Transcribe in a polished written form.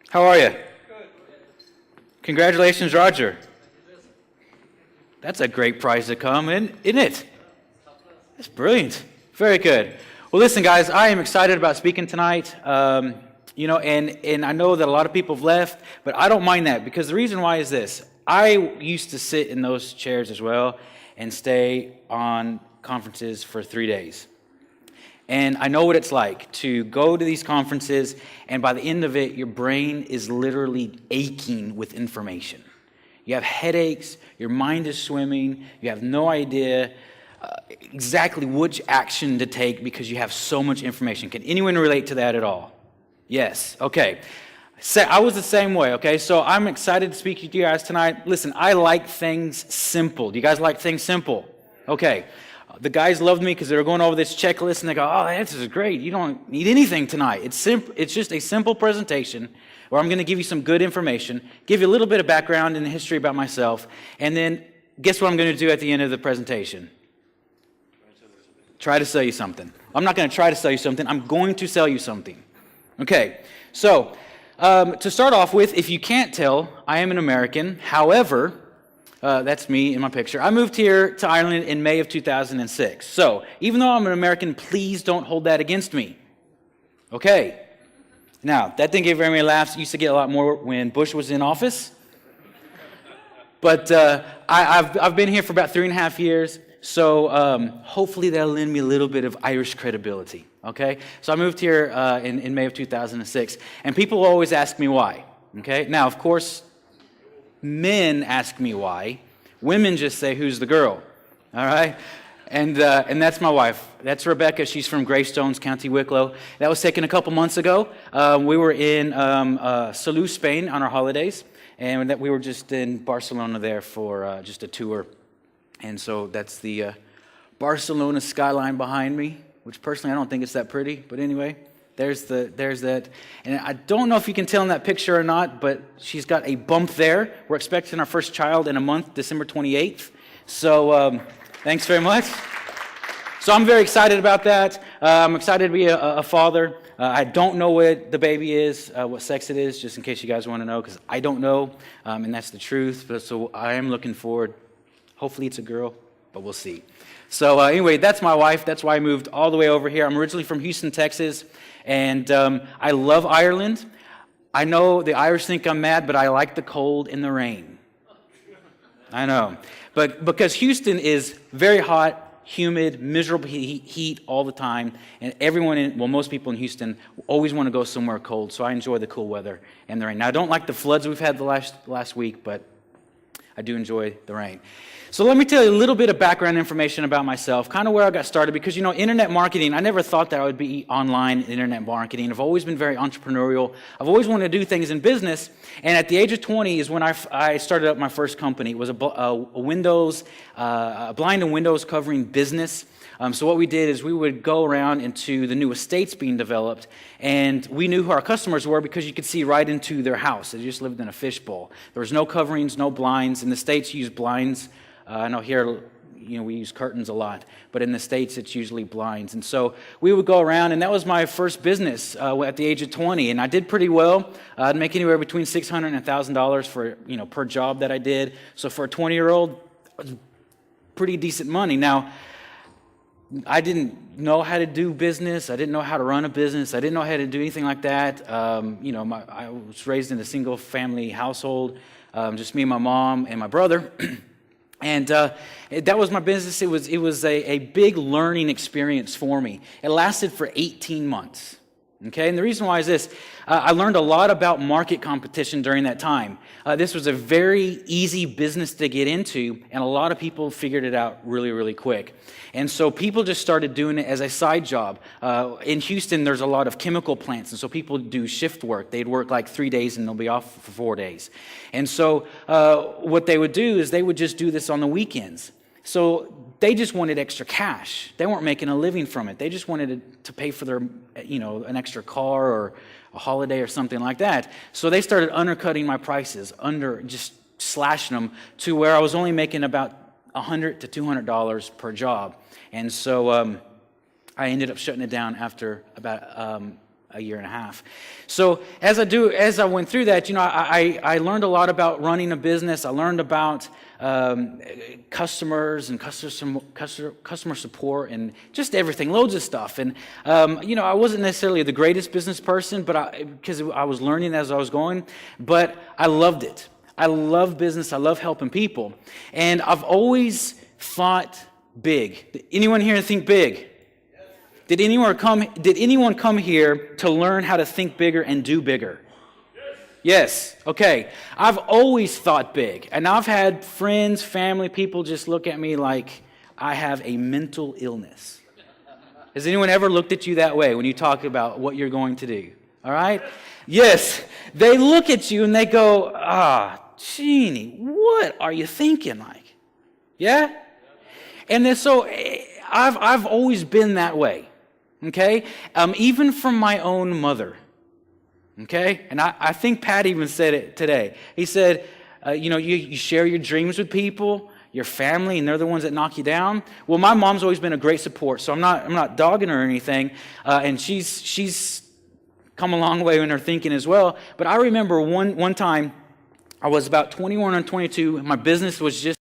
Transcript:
How are you? Congratulations, Roger. That's a great prize to come, isn't it? That's brilliant. Very good. Well, listen, guys, I am excited about speaking tonight. And I know that a lot of people have left, but I don't mind that because the reason why is this. I used to sit in those chairs as well and stay on conferences for 3 days. And I know what it's like to go to these conferences, and by the end of it, your brain is literally aching with information. You have headaches, your mind is swimming, you have no idea exactly which action to take because you have so much information. Can anyone relate to that at all? Yes, okay. I was the same way, okay? So I'm excited to speak to you guys tonight. Listen, I like things simple. Do you guys like things simple? Okay. The guys loved me because they were going over this checklist and they go, oh, this is great. You don't need anything tonight. It's just a simple presentation where I'm going to give you some good information, give you a little bit of background and history about myself, and then guess what I'm going to do at the end of the presentation? Try to sell you something. I'm not going to try to sell you something. I'm going to sell you something. Okay, so to start off with, if you can't tell, I am an American. However, that's me in my picture. I moved here to Ireland in May of 2006. So, even though I'm an American, please don't hold that against me. Okay. Now, that didn't get very many laughs. Used to get a lot more when Bush was in office. But I've been here for about 3.5 years. So, hopefully that'll lend me a little bit of Irish credibility. Okay. So, I moved here in May of 2006. And people always ask me why. Okay. Now, of course, men ask me why. Women just say, who's the girl? All right? And that's my wife. That's Rebecca. She's from Greystones, County Wicklow. That was taken a couple months ago. We were in Salou, Spain on our holidays. And we were just in Barcelona there for just a tour. And so that's the Barcelona skyline behind me, which personally I don't think it's that pretty. But anyway. There's that. And I don't know if you can tell in that picture or not, but she's got a bump there. We're expecting our first child in a month, December 28th. So thanks very much. So I'm very excited about that. I'm excited to be a father. I don't know what the baby is, what sex it is, just in case you guys want to know, because I don't know, and that's the truth. But so I am looking forward. Hopefully it's a girl, but we'll see. So anyway, that's my wife. That's why I moved all the way over here. I'm originally from Houston, Texas. And I love Ireland. I know the Irish think I'm mad, but I like the cold and the rain. I know. But because Houston is very hot, humid, miserable heat all the time, and most people in Houston always want to go somewhere cold, so I enjoy the cool weather and the rain. Now, I don't like the floods we've had the last week, but I do enjoy the rain. So let me tell you a little bit of background information about myself, kind of where I got started, because, internet marketing, I never thought that I would be online in internet marketing. I've always been very entrepreneurial. I've always wanted to do things in business, and at the age of 20 is when I started up my first company. It was a blind and windows covering business. So what we did is we would go around into the new estates being developed, and we knew who our customers were because you could see right into their house. They just lived in a fishbowl. There was no coverings, no blinds. In the States, you use blinds. I know here, we use curtains a lot, but in the States, it's usually blinds. And so we would go around, and that was my first business at the age of 20, and I did pretty well. I'd make anywhere between $600 and $1,000 for, per job that I did. So for a 20-year-old, it was pretty decent money. Now, I didn't know how to do business. I didn't know how to run a business. I didn't know how to do anything like that. I was raised in a single-family household, just me and my mom and my brother. And that was my business. It was a big learning experience for me. It lasted for 18 months. Okay, and the reason why is this. I learned a lot about market competition during that time. This was a very easy business to get into, and a lot of people figured it out really, really quick. And so people just started doing it as a side job. In Houston, there's a lot of chemical plants, and so people do shift work. They'd work like 3 days, and they'll be off for 4 days. And so what they would do is they would just do this on the weekends. So they just wanted extra cash. They weren't making a living from it. They just wanted to pay for their, an extra car or a holiday or something like that. So they started undercutting my prices, just slashing them to where I was only making about $100 to $200 per job. And so I ended up shutting it down after about a year and a half. So as I went through that, I learned a lot about running a business. I learned about customers and customer support and just everything, loads of stuff. And I wasn't necessarily the greatest business person, but because I was learning as I was going, but I loved it. I love business. I love helping people, and I've always thought big. Did anyone here think big? Did anyone come here to learn how to think bigger and do bigger? Yes. Okay. I've always thought big. And I've had friends, family, people just look at me like I have a mental illness. Has anyone ever looked at you that way when you talk about what you're going to do? All right? Yes. They look at you and they go, Jeannie, what are you thinking like? Yeah? And then so I've always been that way. Okay? Even from my own mother. Okay? And I think Pat even said it today. He said, you share your dreams with people, your family, and they're the ones that knock you down. Well, my mom's always been a great support, so I'm not dogging her or anything. And she's come a long way in her thinking as well. But I remember one time, I was about 21 or 22. My business was